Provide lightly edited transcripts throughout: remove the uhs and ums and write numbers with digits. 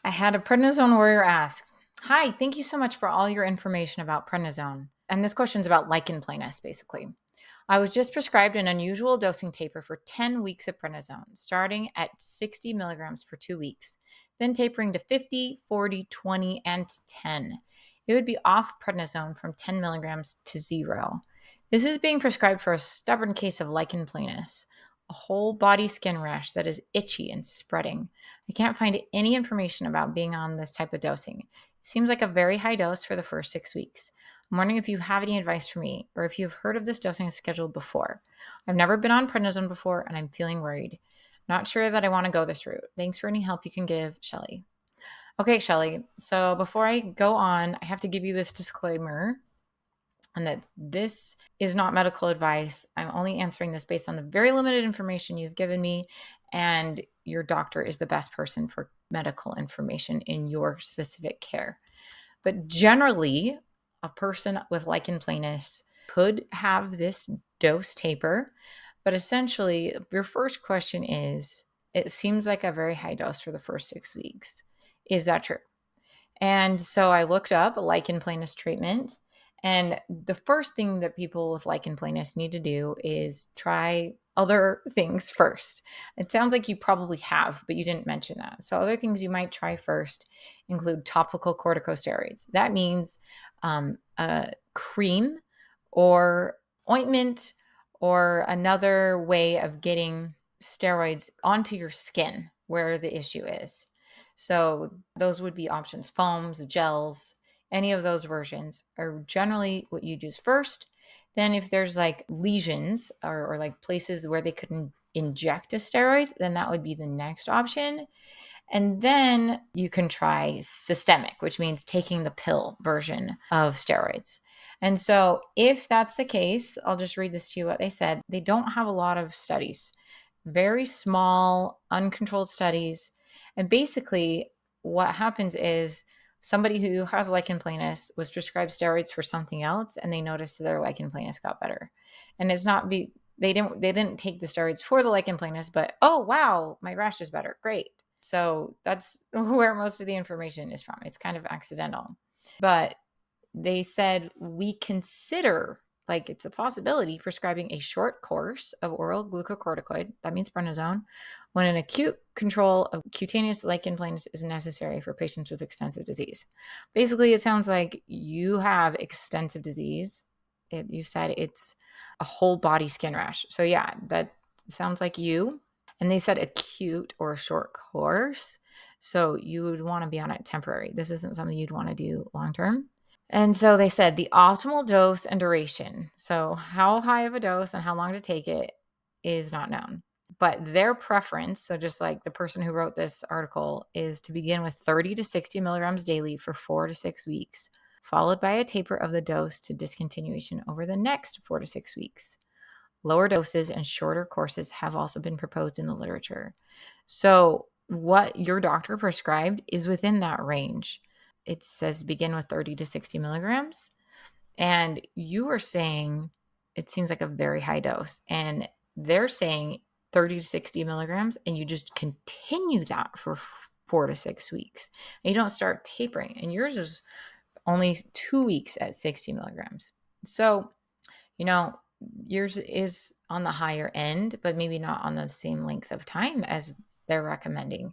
I had a Prednisone Warrior ask, "Hi, thank you so much for all your information about prednisone." And this question is about lichen planus, basically. I was just prescribed an unusual dosing taper for 10 weeks of prednisone, starting at 60 milligrams for 2 weeks, then tapering to 50, 40, 20, and 10. It would be off prednisone from 10 milligrams to 0. This is being prescribed for a stubborn case of lichen planus, a whole body skin rash that is itchy and spreading. I can't find any information about being on this type of dosing. It seems like a very high dose for the first 6 weeks. I'm wondering if you have any advice for me or if you've heard of this dosing schedule before. I've never been on prednisone before and I'm feeling worried. Not sure that I want to go this route. Thanks for any help you can give, Shelly. Okay, Shelly. So before I go on, I have to give you this disclaimer and that this is not medical advice. I'm only answering this based on the very limited information you've given me, and your doctor is the best person for medical information in your specific care. But generally, a person with lichen planus could have this dose taper. But essentially, your first question is, it seems like a very high dose for the first 6 weeks. Is that true? And so I looked up lichen planus treatment. And the first thing that people with lichen planus need to do is try other things first. It sounds like you probably have, but you didn't mention that. So other things you might try first include topical corticosteroids. That means a cream or ointment or another way of getting steroids onto your skin where the issue is. So those would be options: foams, gels, any of those versions are generally what you'd use first. Then if there's like lesions or like places where they couldn't inject a steroid, then that would be the next option. And then you can try systemic, which means taking the pill version of steroids. And so if that's the case, I'll just read this to you what they said. They don't have a lot of studies, very small, uncontrolled studies. And basically, what happens is somebody who has lichen planus was prescribed steroids for something else, and they noticed that their lichen planus got better. And it's not they didn't take the steroids for the lichen planus, but oh wow, my rash is better. Great. So that's where most of the information is from. It's kind of accidental. But they said we consider, like it's a possibility, prescribing a short course of oral glucocorticoid, that means prednisone, when an acute control of cutaneous lichen planus is necessary for patients with extensive disease. Basically, it sounds like you have extensive disease. You said it's a whole body skin rash. So yeah, that sounds like you. And they said acute or a short course. So you would want to be on it temporary. This isn't something you'd want to do long term. And so they said the optimal dose and duration. So how high of a dose and how long to take it is not known. But their preference, so just like the person who wrote this article, is to begin with 30 to 60 milligrams daily for 4 to 6 weeks, followed by a taper of the dose to discontinuation over the next 4 to 6 weeks. Lower doses and shorter courses have also been proposed in the literature. So what your doctor prescribed is within that range. It says begin with 30 to 60 milligrams. And you are saying it seems like a very high dose. And they're saying 30 to 60 milligrams, and you just continue that for 4 to 6 weeks. And you don't start tapering. And yours is only 2 weeks at 60 milligrams. So, yours is on the higher end, but maybe not on the same length of time as they're recommending.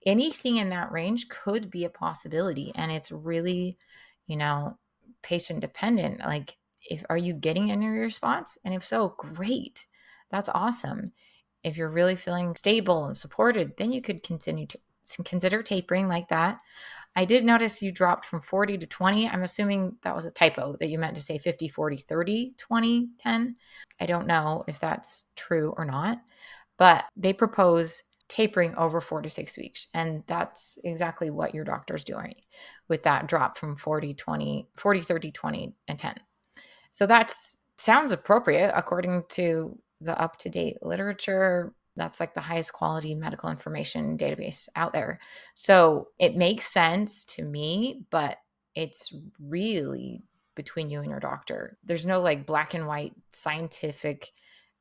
Anything in that range could be a possibility, and it's really, patient dependent. Like, are you getting any response? And if so, great. That's awesome. If you're really feeling stable and supported, then you could continue to consider tapering like that. I did notice you dropped from 40 to 20. I'm assuming that was a typo, that you meant to say 50, 40, 30, 20, 10. I don't know if that's true or not, but they propose tapering over 4 to 6 weeks. And that's exactly what your doctor's doing with that drop from 40, 20, 40, 30, 20, and 10. So that sounds appropriate according to the up-to-date literature. That's like the highest quality medical information database out there. So it makes sense to me, but it's really between you and your doctor. There's no like black and white scientific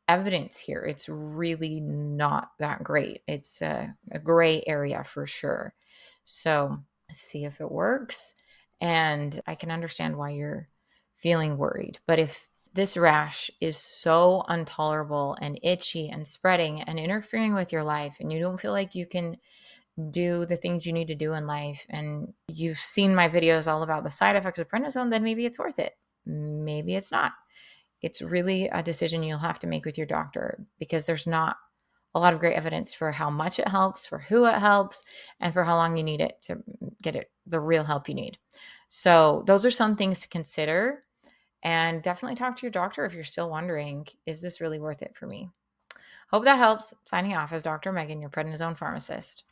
evidence here. It's really not that great. It's a gray area for sure. So see if it works. And I can understand why you're feeling worried. But if this rash is so intolerable and itchy and spreading and interfering with your life, and you don't feel like you can do the things you need to do in life, and you've seen my videos all about the side effects of prednisone, then maybe it's worth it. Maybe it's not. It's really a decision you'll have to make with your doctor, because there's not a lot of great evidence for how much it helps, for who it helps, and for how long you need it to get it the real help you need. So those are some things to consider, and definitely talk to your doctor if you're still wondering, is this really worth it for me? Hope that helps. Signing off as Dr. Megan, your prednisone pharmacist.